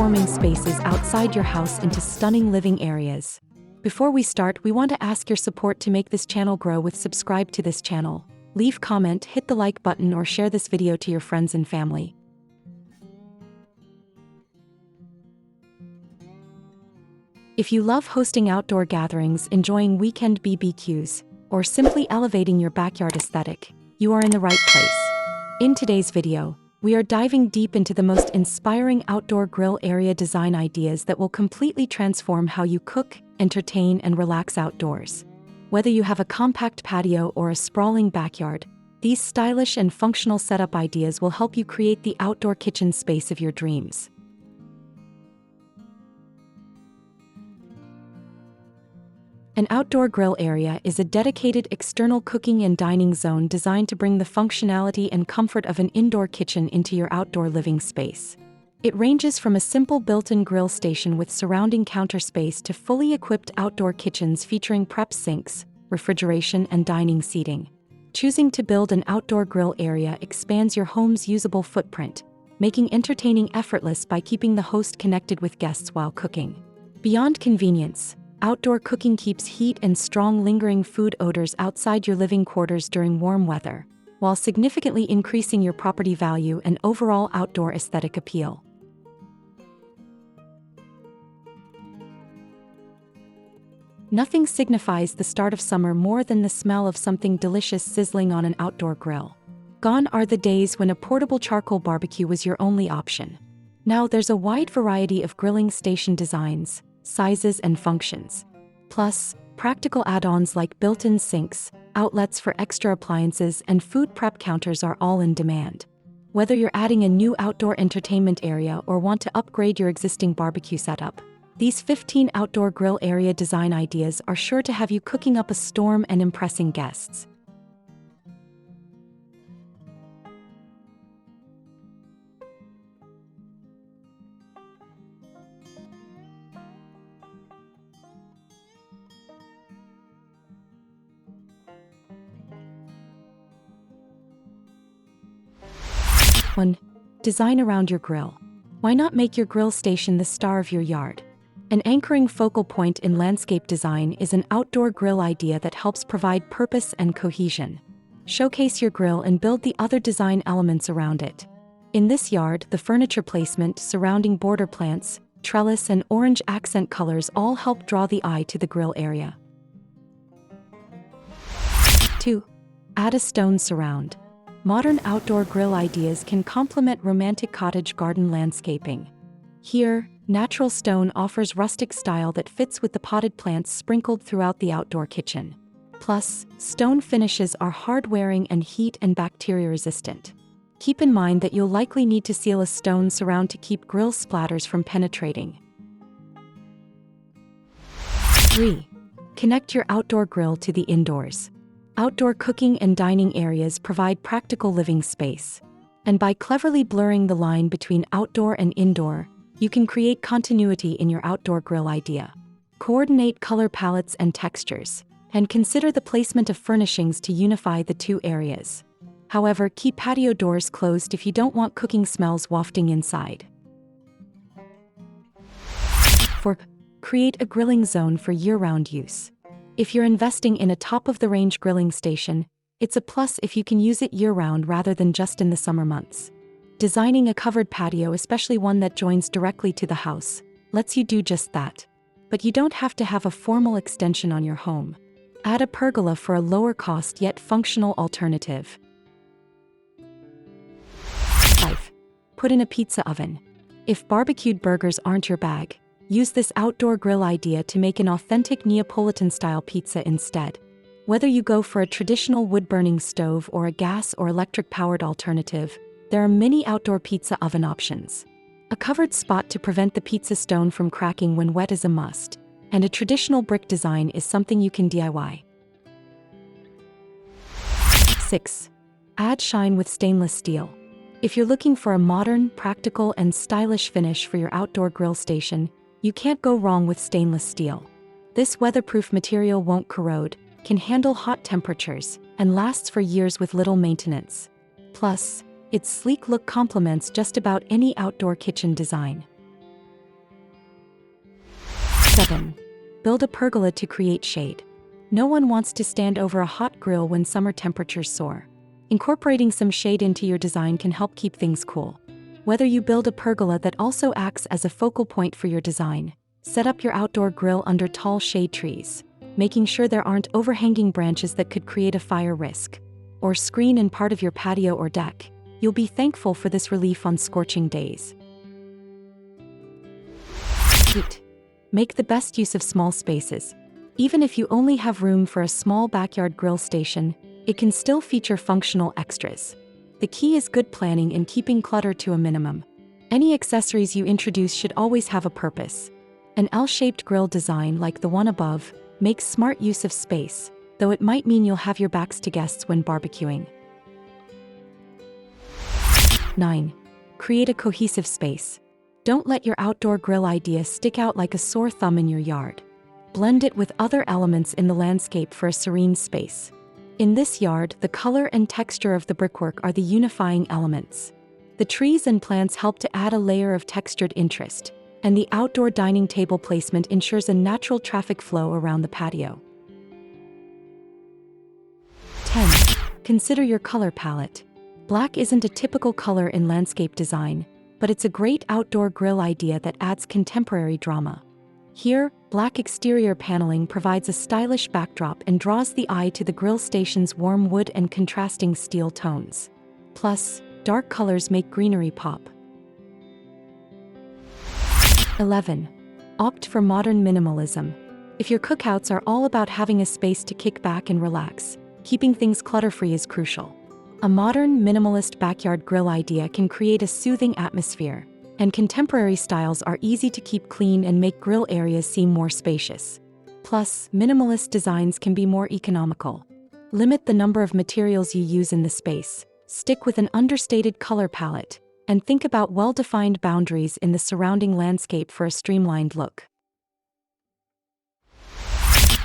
transforming spaces outside your house into stunning living areas. Before we start, we want to ask your support to make this channel grow with subscribe to this channel. Leave comment, hit the like button or share this video to your friends and family. If you love hosting outdoor gatherings, enjoying weekend BBQs, or simply elevating your backyard aesthetic, you are in the right place. In today's video, we are diving deep into the most inspiring outdoor grill area design ideas that will completely transform how you cook, entertain, and relax outdoors. Whether you have a compact patio or a sprawling backyard, these stylish and functional setup ideas will help you create the outdoor kitchen space of your dreams. An outdoor grill area is a dedicated external cooking and dining zone designed to bring the functionality and comfort of an indoor kitchen into your outdoor living space. It ranges from a simple built-in grill station with surrounding counter space to fully equipped outdoor kitchens featuring prep sinks, refrigeration, and dining seating. Choosing to build an outdoor grill area expands your home's usable footprint, making entertaining effortless by keeping the host connected with guests while cooking. Beyond convenience, outdoor cooking keeps heat and strong lingering food odors outside your living quarters during warm weather, while significantly increasing your property value and overall outdoor aesthetic appeal. Nothing signifies the start of summer more than the smell of something delicious sizzling on an outdoor grill. Gone are the days when a portable charcoal barbecue was your only option. Now there's a wide variety of grilling station designs, sizes, and functions. Plus, practical add-ons like built-in sinks, outlets for extra appliances, and food prep counters are all in demand. Whether you're adding a new outdoor entertainment area or want to upgrade your existing barbecue setup, these 15 outdoor grill area design ideas are sure to have you cooking up a storm and impressing guests. One, design around your grill. Why not make your grill station the star of your yard? An anchoring focal point in landscape design is an outdoor grill idea that helps provide purpose and cohesion. Showcase your grill and build the other design elements around it. In this yard, the furniture placement, surrounding border plants, trellis, and orange accent colors all help draw the eye to the grill area. 2. Add a stone surround. Modern outdoor grill ideas can complement romantic cottage garden landscaping. Here, natural stone offers rustic style that fits with the potted plants sprinkled throughout the outdoor kitchen. Plus, stone finishes are hard-wearing and heat and bacteria resistant. Keep in mind that you'll likely need to seal a stone surround to keep grill splatters from penetrating. 3. Connect your outdoor grill to the indoors. Outdoor cooking and dining areas provide practical living space. And by cleverly blurring the line between outdoor and indoor, you can create continuity in your outdoor grill idea. Coordinate color palettes and textures, and consider the placement of furnishings to unify the two areas. However, keep patio doors closed if you don't want cooking smells wafting inside. 4. Create a grilling zone for year-round use. If you're investing in a top-of-the-range grilling station, it's a plus if you can use it year-round rather than just in the summer months. Designing a covered patio, especially one that joins directly to the house, lets you do just that. But you don't have to have a formal extension on your home. Add a pergola for a lower-cost yet functional alternative. 5. Put in a pizza oven. If barbecued burgers aren't your bag, use this outdoor grill idea to make an authentic Neapolitan-style pizza instead. Whether you go for a traditional wood-burning stove or a gas or electric-powered alternative, there are many outdoor pizza oven options. A covered spot to prevent the pizza stone from cracking when wet is a must, and a traditional brick design is something you can DIY. 6. Add shine with stainless steel. If you're looking for a modern, practical, and stylish finish for your outdoor grill station, you can't go wrong with stainless steel. This weatherproof material won't corrode, can handle hot temperatures, and lasts for years with little maintenance. Plus, its sleek look complements just about any outdoor kitchen design. 7. Build a pergola to create shade. No one wants to stand over a hot grill when summer temperatures soar. Incorporating some shade into your design can help keep things cool. Whether you build a pergola that also acts as a focal point for your design, set up your outdoor grill under tall shade trees, making sure there aren't overhanging branches that could create a fire risk, or screen in part of your patio or deck, you'll be thankful for this relief on scorching days. 8. Make the best use of small spaces. Even if you only have room for a small backyard grill station, it can still feature functional extras. The key is good planning and keeping clutter to a minimum. Any accessories you introduce should always have a purpose. An L-shaped grill design like the one above makes smart use of space, though it might mean you'll have your backs to guests when barbecuing. 9. Create a cohesive space. Don't let your outdoor grill idea stick out like a sore thumb in your yard. Blend it with other elements in the landscape for a serene space. In this yard, the color and texture of the brickwork are the unifying elements. The trees and plants help to add a layer of textured interest, and the outdoor dining table placement ensures a natural traffic flow around the patio. 10. Consider your color palette. Black isn't a typical color in landscape design, but it's a great outdoor grill idea that adds contemporary drama. Here, black exterior paneling provides a stylish backdrop and draws the eye to the grill station's warm wood and contrasting steel tones. Plus, dark colors make greenery pop. 11. Opt for modern minimalism. If your cookouts are all about having a space to kick back and relax, keeping things clutter-free is crucial. A modern, minimalist backyard grill idea can create a soothing atmosphere, and contemporary styles are easy to keep clean and make grill areas seem more spacious. Plus, minimalist designs can be more economical. Limit the number of materials you use in the space, stick with an understated color palette, and think about well-defined boundaries in the surrounding landscape for a streamlined look.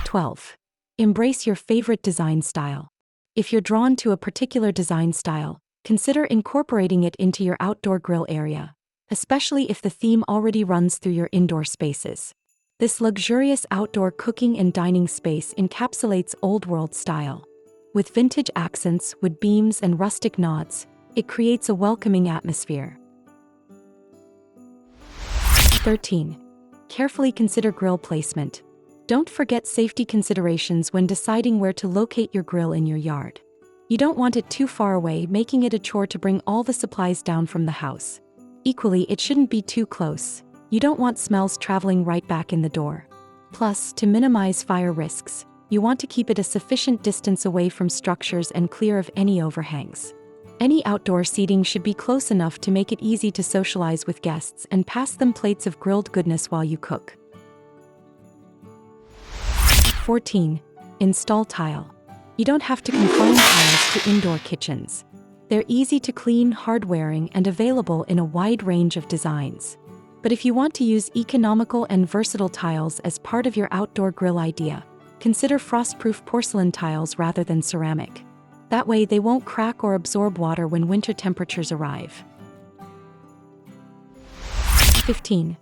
12. Embrace your favorite design style. If you're drawn to a particular design style, consider incorporating it into your outdoor grill area, especially if the theme already runs through your indoor spaces. This luxurious outdoor cooking and dining space encapsulates old-world style. With vintage accents, wood beams, and rustic nods, it creates a welcoming atmosphere. 13. Carefully consider grill placement. Don't forget safety considerations when deciding where to locate your grill in your yard. You don't want it too far away, making it a chore to bring all the supplies down from the house. Equally, it shouldn't be too close. You don't want smells traveling right back in the door. Plus, to minimize fire risks, you want to keep it a sufficient distance away from structures and clear of any overhangs. Any outdoor seating should be close enough to make it easy to socialize with guests and pass them plates of grilled goodness while you cook. 14. Install tile. You don't have to confine tiles to indoor kitchens. They're easy to clean, hard-wearing, and available in a wide range of designs. But if you want to use economical and versatile tiles as part of your outdoor grill idea, consider frost-proof porcelain tiles rather than ceramic. That way they won't crack or absorb water when winter temperatures arrive. 15.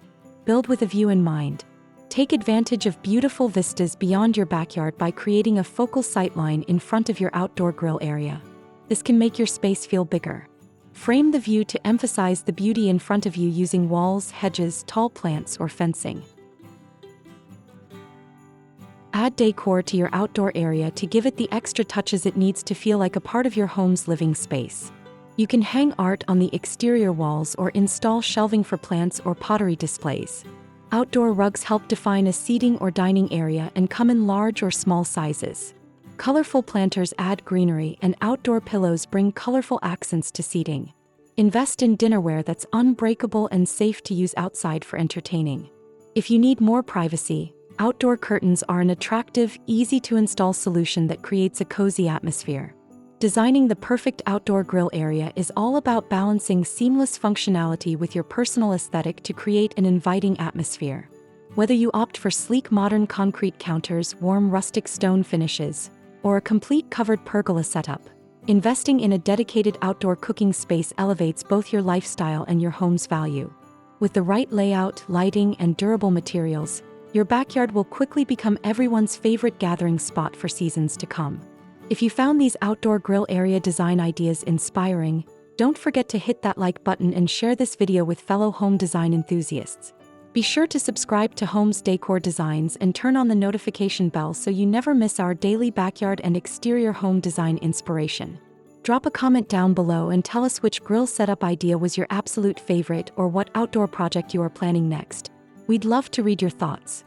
Build with a view in mind. Take advantage of beautiful vistas beyond your backyard by creating a focal sightline in front of your outdoor grill area. This can make your space feel bigger. Frame the view to emphasize the beauty in front of you using walls, hedges, tall plants, or fencing. Add decor to your outdoor area to give it the extra touches it needs to feel like a part of your home's living space. You can hang art on the exterior walls or install shelving for plants or pottery displays. Outdoor rugs help define a seating or dining area and come in large or small sizes. Colorful planters add greenery, and outdoor pillows bring colorful accents to seating. Invest in dinnerware that's unbreakable and safe to use outside for entertaining. If you need more privacy, outdoor curtains are an attractive, easy-to-install solution that creates a cozy atmosphere. Designing the perfect outdoor grill area is all about balancing seamless functionality with your personal aesthetic to create an inviting atmosphere. Whether you opt for sleek modern concrete counters, warm rustic stone finishes, or a complete covered pergola setup, investing in a dedicated outdoor cooking space elevates both your lifestyle and your home's value. With the right layout, lighting, and durable materials, your backyard will quickly become everyone's favorite gathering spot for seasons to come. If you found these outdoor grill area design ideas inspiring, don't forget to hit that like button and share this video with fellow home design enthusiasts. Be sure to subscribe to Home's Decor Designs and turn on the notification bell so you never miss our daily backyard and exterior home design inspiration. Drop a comment down below and tell us which grill setup idea was your absolute favorite or what outdoor project you are planning next. We'd love to read your thoughts.